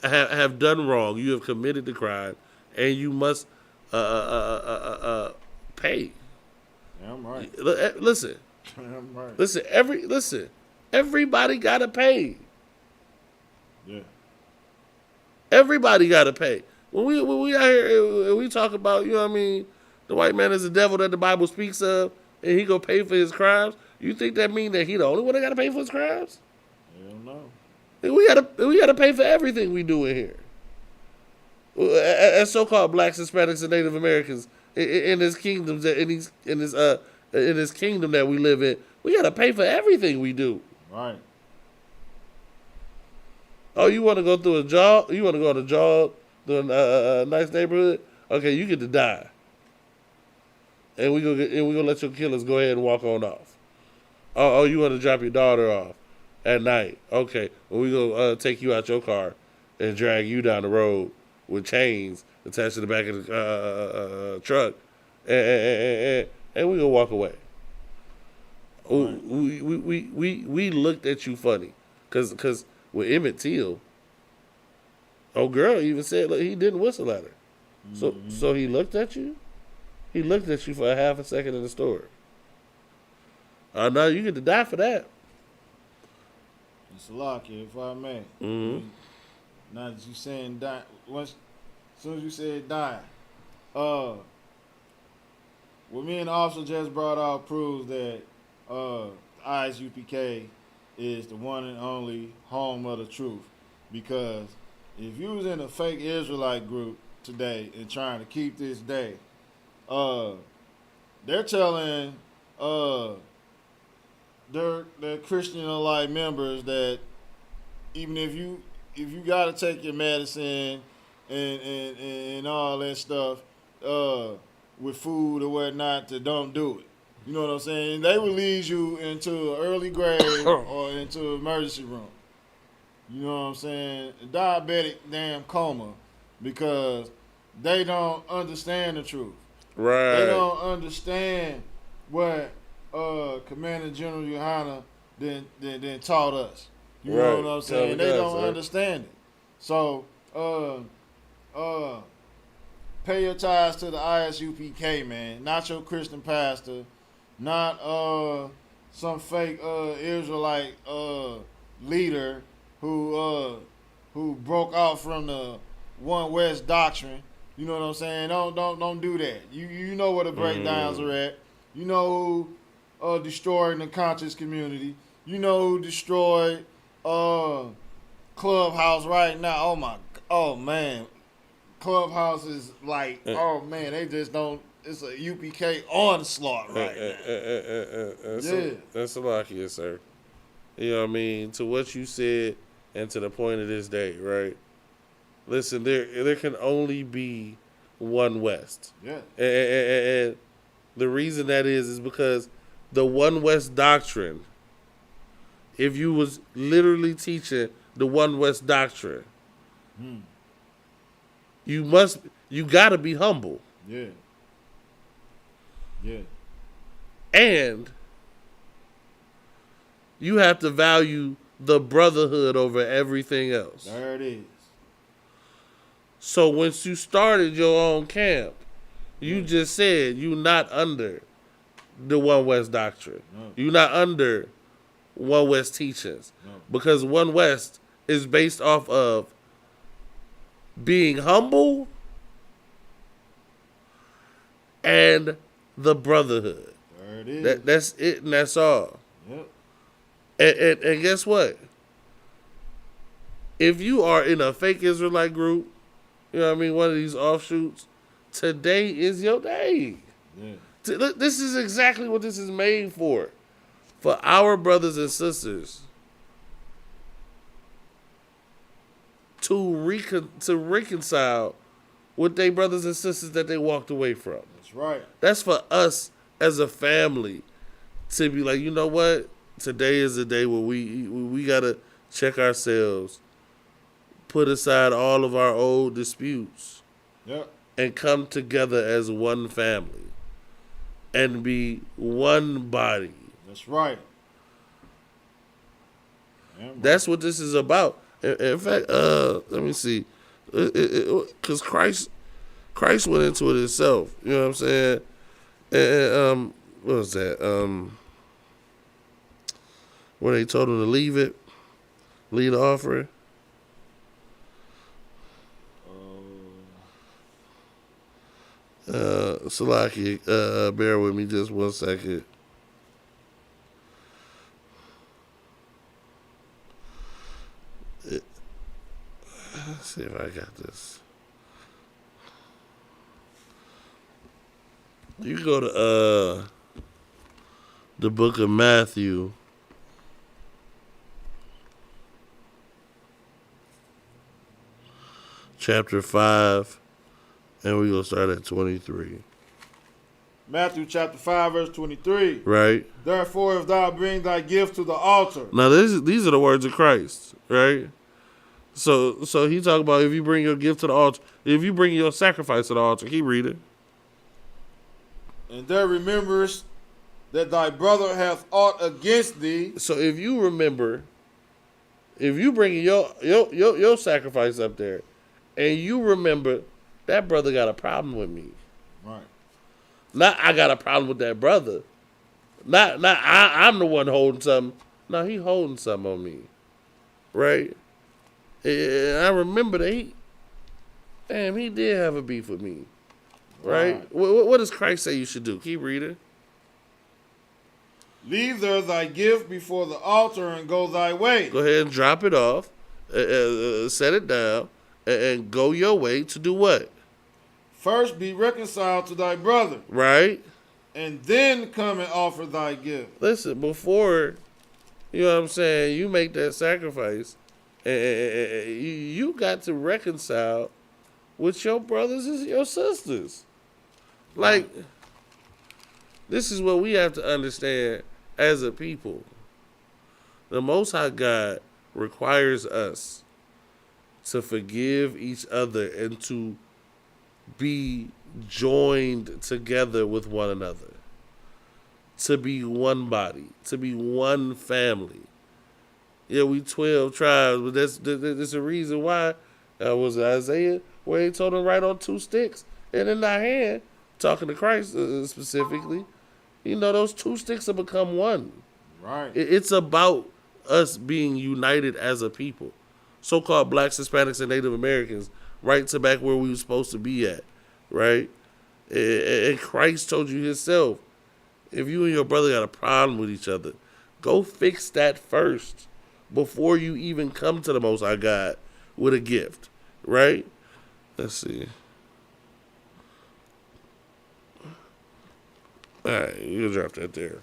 have done wrong. You have committed the crime, and you must pay. Damn right. Listen, Damn right. listen. Everybody gotta pay. Yeah. Everybody gotta pay. When we out here and we talk about, you know what I mean, the white man is the devil that the Bible speaks of, and he go pay for his crimes. You think that mean that he the only one that gotta pay for his crimes? Hell no. We gotta pay for everything we do in here. As so-called blacks, Hispanics, and Native Americans in his kingdoms, in his kingdom that we live in, we gotta pay for everything we do. Right. Oh, you want to go through a jog? You want to go on a jog through a nice neighborhood? Okay, you get to die, and we gonna let your killers go ahead and walk on off. Oh, you want to drop your daughter off at night? Okay, well, we gonna take you out your car and drag you down the road with chains attached to the back of the truck, and we gonna walk away. Right. We looked at you funny, cause with Emmett Till, old girl even said like, he didn't whistle at her, so he looked at you. He looked at you for a half a second in the store. No, you get to die for that. It's a lock here, if I may. Mm-hmm. Now that you saying die, as soon as you said die, what me and the officer just brought out proves that ISUPK is the one and only home of the truth. Because if you was in a fake Israelite group today and trying to keep this day, they're telling their Christian-alike members that even if you got to take your medicine and all that stuff with food or whatnot, to don't do it. You know what I'm saying? They will lead you into an early grave or into an emergency room. You know what I'm saying? A diabetic damn coma, because they don't understand the truth. Right. They don't understand what Commander General Yohana then taught us. You know what I'm saying? They don't understand it. So pay your tithes to the ISUPK, man. Not your Christian pastor. Not some fake Israelite leader who broke out from the One West doctrine. You know what I'm saying? Don't do that. You know where the breakdowns are at. You know who destroyed the conscious community. You know who destroyed Clubhouse right now. Oh man, Clubhouse is like, oh man, they just don't. It's a UPK onslaught right now. That's a lock here, sir. You know what I mean? To what you said and to the point of this day, right? Listen, there can only be one West. Yeah. And the reason that is because the one West doctrine, if you was literally teaching the one West doctrine, you gotta be humble. Yeah. Yeah. And you have to value the brotherhood over everything else. There it is. So once you started your own camp, you just said you not under the One West doctrine. No. You're not under One West teachings. No. Because One West is based off of being humble and the brotherhood. There it is. That's it, and that's all. Yep. And guess what? If you are in a fake Israelite group, you know what I mean, one of these offshoots, today is your day. Yeah. This is exactly what this is made for our brothers and sisters to reconcile with their brothers and sisters that they walked away from. That's right. That's for us as a family to be like, you know what? Today is a day where we gotta check ourselves, put aside all of our old disputes, Yep. and come together as one family and be one body. That's right. Yeah, That's what this is about. In fact, let me see, because Christ went into it himself. You know what I'm saying? And what was that? Where they told him to leave the offering. Salaki, bear with me just 1 second. Let's see if I got this. You go to the book of Matthew. Chapter 5, and we're going to start at 23. Matthew chapter 5, verse 23. Right? Therefore, if thou bring thy gift to the altar. Now, these are the words of Christ, right? So he talk about if you bring your gift to the altar, if you bring your sacrifice to the altar, keep reading. And there rememberest that thy brother hath aught against thee. So if you remember, if you bring your sacrifice up there, and you remember that brother got a problem with me. Right. Not I got a problem with that brother. Not I'm the one holding something. No, he holding something on me. Right? And I remember that he did have a beef with me. Right? What does Christ say you should do? Keep reading. Leave there thy gift before the altar and go thy way. Go ahead and drop it off. Set it down. And go your way to do what? First be reconciled to thy brother. Right? And then come and offer thy gift. Listen, before, you know what I'm saying, you make that sacrifice, you got to reconcile with your brothers and your sisters. Like, this is what we have to understand as a people. The Most High God requires us to forgive each other and to be joined together with one another. To be one body. To be one family. Yeah, we 12 tribes, but there's a reason why. Was Isaiah where he told them to write on 2 sticks and in thy hand, talking to Christ specifically, you know, those 2 sticks have become one. Right. It's about us being united as a people. So-called blacks, Hispanics, and Native Americans, right to back where we were supposed to be at, right? And Christ told you himself, if you and your brother got a problem with each other, go fix that first before you even come to the Most High God with a gift, right? Let's see. All right, you can drop that there.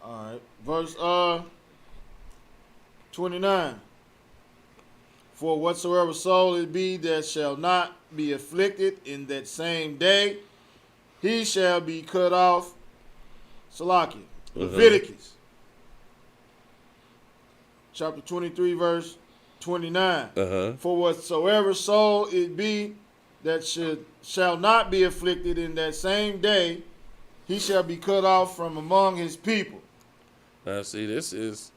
All right. Verse 29. For whatsoever soul it be that shall not be afflicted in that same day, he shall be cut off. Salaki. Leviticus. Chapter 23, verse 29. For whatsoever soul it be that shall not be afflicted in that same day, he shall be cut off from among his people. Now, see, this is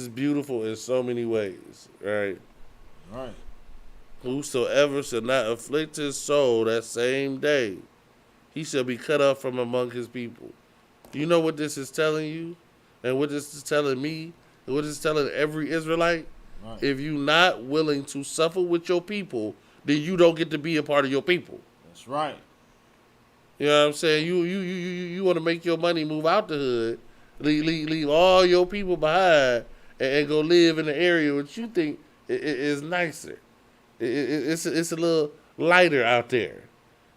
beautiful in so many ways, right? Right. Whosoever shall not afflict his soul that same day, he shall be cut off from among his people. You know what this is telling you? And what this is telling me? And what this is telling every Israelite? Right. If you're not willing to suffer with your people, then you don't get to be a part of your people. That's right. You know what I'm saying? You want to make your money, move out the hood, leave all your people behind, and go live in the area which you think is nicer. It's a little lighter out there.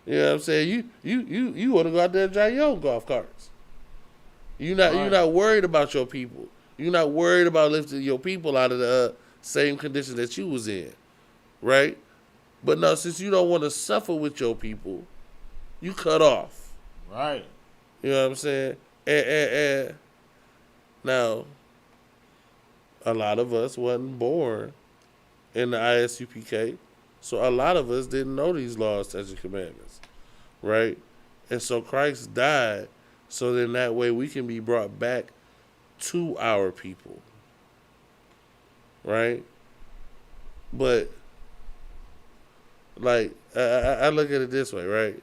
You know what I'm saying? You want to go out there and drive your own golf carts. You're not worried about your people. You're not worried about lifting your people out of the same condition that you was in, right? But no, since you don't want to suffer with your people, you cut off. Right. You know what I'm saying? And now, a lot of us wasn't born in the ISUPK, so a lot of us didn't know these laws, statutes, and commandments, right? And so Christ died, so then that way we can be brought back to our people, right? But, like, I look at it this way, right?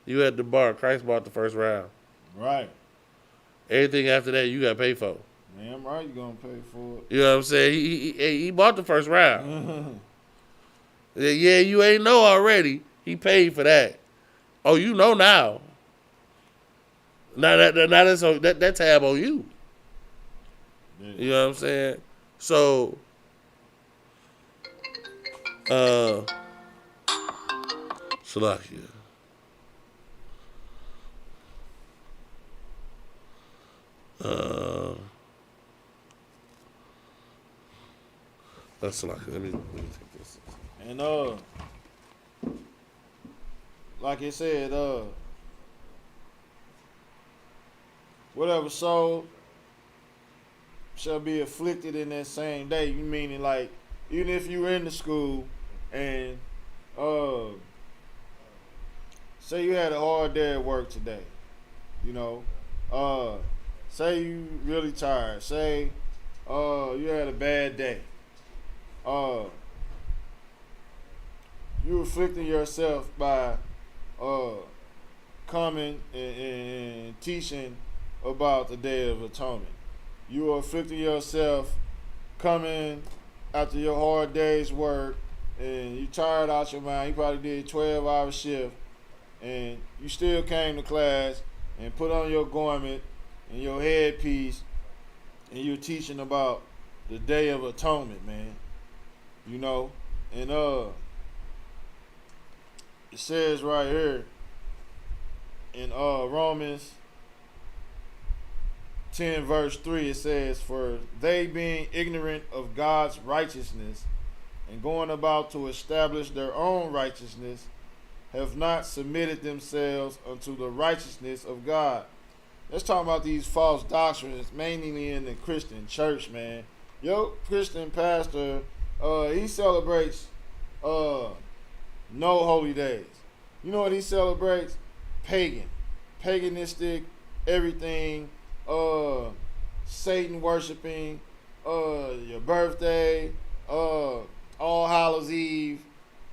You at the bar, Christ bought the first round. Right. Everything after that, you got to pay for. Damn right you're going to pay for it. You know what I'm saying? He bought the first round. Yeah, you ain't know already. He paid for that. Oh, you know now. Now that tab on you. Yeah. You know what I'm saying? So, Salakia. That's Salakia. Let me take this. And like it said, whatever soul shall be afflicted in that same day. You meaning like even if you in the school and say you had a hard day at work today, you know, say you really tired, say you had a bad day, you afflicting yourself by coming and teaching about the Day of Atonement. You are afflicting yourself coming after your hard day's work and you tired out your mind. You probably did a 12-hour shift and you still came to class and put on your garment and your headpiece and you're teaching about the Day of Atonement, man. You know, and it says right here in Romans 10 verse 3, it says, for they being ignorant of God's righteousness and going about to establish their own righteousness have not submitted themselves unto the righteousness of God. Let's talk about these false doctrines, mainly in the Christian church, man. Your Christian pastor, he celebrates no holy days. You know what he celebrates? Paganistic, everything, Satan worshiping, your birthday, All Hallows Eve,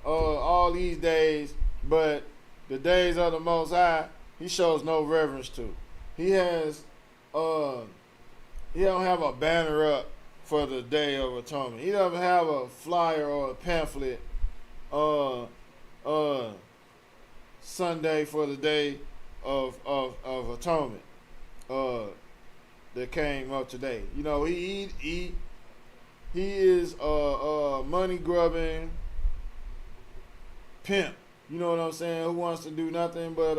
all these days, but the days of the Most High, he shows no reverence to. He has, he don't have a banner up for the Day of Atonement. He doesn't have a flyer or a pamphlet, Sunday for the Day of Atonement, that came up today. You know, he is a money grubbing pimp. You know what I'm saying? Who wants to do nothing but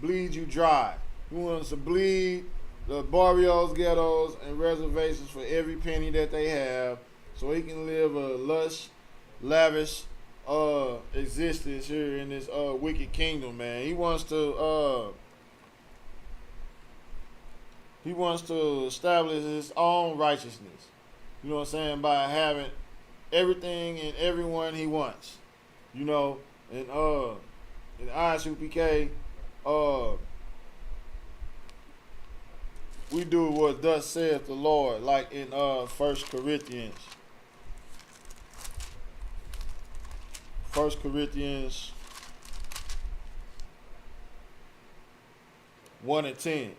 bleed you dry. Who wants to bleed the barrios, ghettos, and reservations for every penny that they have, so he can live a lush, lavish existence here in this wicked kingdom, man. He wants to establish his own righteousness. You know what I'm saying? By having everything and everyone he wants. You know, and in ISUPK, we do what thus saith the Lord, like in 1 Corinthians. 1 Corinthians 1 and 10.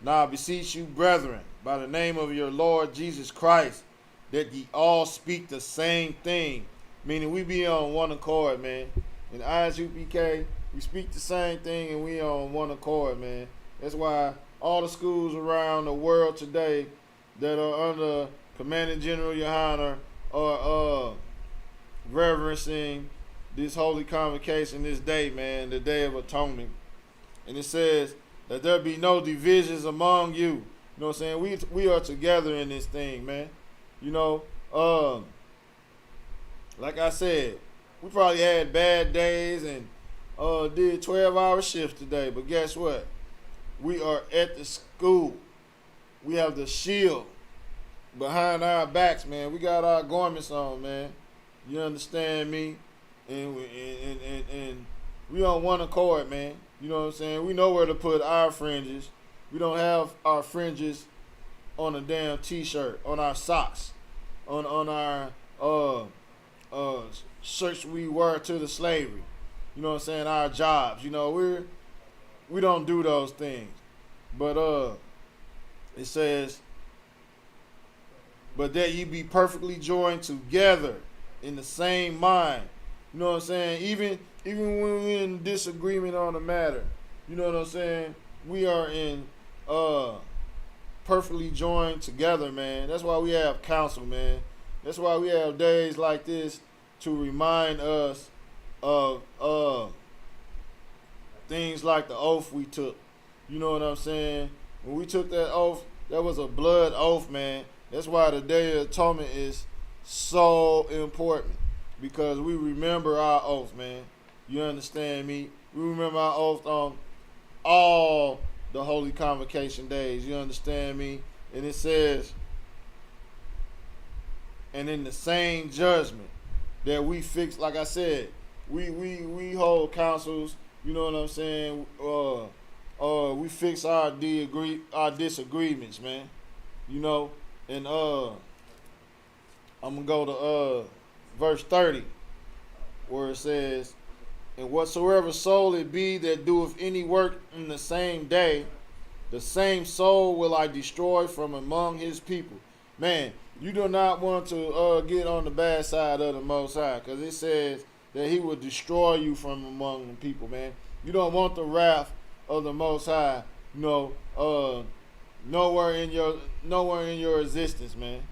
Now I beseech you, brethren, by the name of your Lord Jesus Christ, that ye all speak the same thing. Meaning we be on one accord, man. In ISUPK, we speak the same thing and we on one accord, man. That's why all the schools around the world today that are under Commanding General Yohana are reverencing this holy convocation this day, man, the Day of Atonement. And it says that there be no divisions among you. You know what I'm saying? We are together in this thing, man. You know, like I said, we probably had bad days and did 12-hour shifts today, but guess what? We are at the school. We have the shield behind our backs, man. We got our garments on, man. You understand me? And we on one accord, man. You know what I'm saying? We know where to put our fringes. We don't have our fringes on a damn t-shirt, on our socks, on our shirts we wear to the slavery. You know what I'm saying? Our jobs. You know, we don't do those things. But it says, but that ye be perfectly joined together in the same mind. You know what I'm saying? Even when we're in disagreement on a matter, you know what I'm saying? We are in perfectly joined together, man. That's why we have counsel, man. That's why we have days like this to remind us of things like the oath we took. You know what I'm saying? When we took that oath, that was a blood oath, man. That's why the Day of Atonement is so important, because we remember our oath, man. You understand me? We remember our oath on all the holy convocation days. You understand me? And it says, and in the same judgment that we fix, like I said, we hold councils. You know what I'm saying? We fix our disagreements, man. You know, and I'm gonna go to verse 30, where it says, and whatsoever soul it be that doeth any work in the same day, the same soul will I destroy from among his people. Man, you do not want to get on the bad side of the Most High, because it says that he will destroy you from among the people, man. You don't want the wrath of the Most High, you know, nowhere in your existence, man.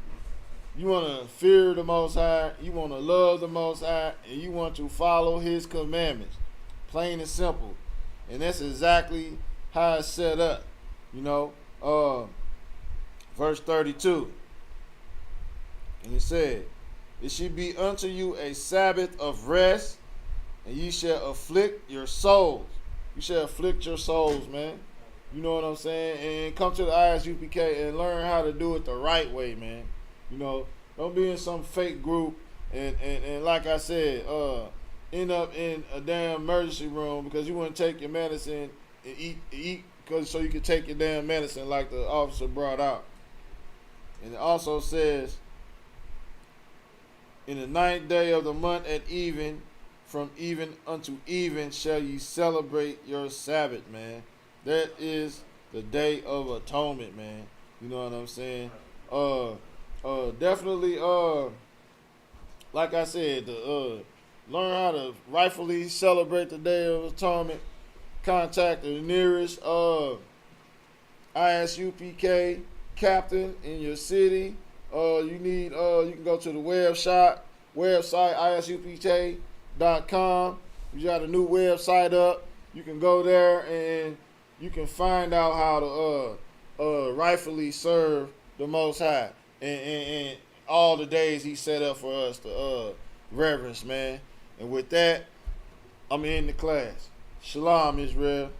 You want to fear the Most High, you want to love the Most High, and you want to follow his commandments, plain and simple. And that's exactly how it's set up, you know. Verse 32, and it said, it should be unto you a Sabbath of rest, and ye shall afflict your souls. You shall afflict your souls, man. You know what I'm saying? And come to the ISUPK and learn how to do it the right way, man. You know, don't be in some fake group and like I said, end up in a damn emergency room because you want to take your medicine and eat so you can take your damn medicine like the officer brought out. And it also says, in the 9th day of the month at even, from even unto even shall ye celebrate your Sabbath, man. That is the Day of Atonement, man. You know what I'm saying? Definitely, like I said, learn how to rightfully celebrate the Day of Atonement. Contact the nearest ISUPK captain in your city. You can go to the website isupk.com. We got a new website up. You can go there and you can find out how to rightfully serve the Most High and all the days He set up for us to reverence, man. And with that, I'm in the class. Shalom, Israel.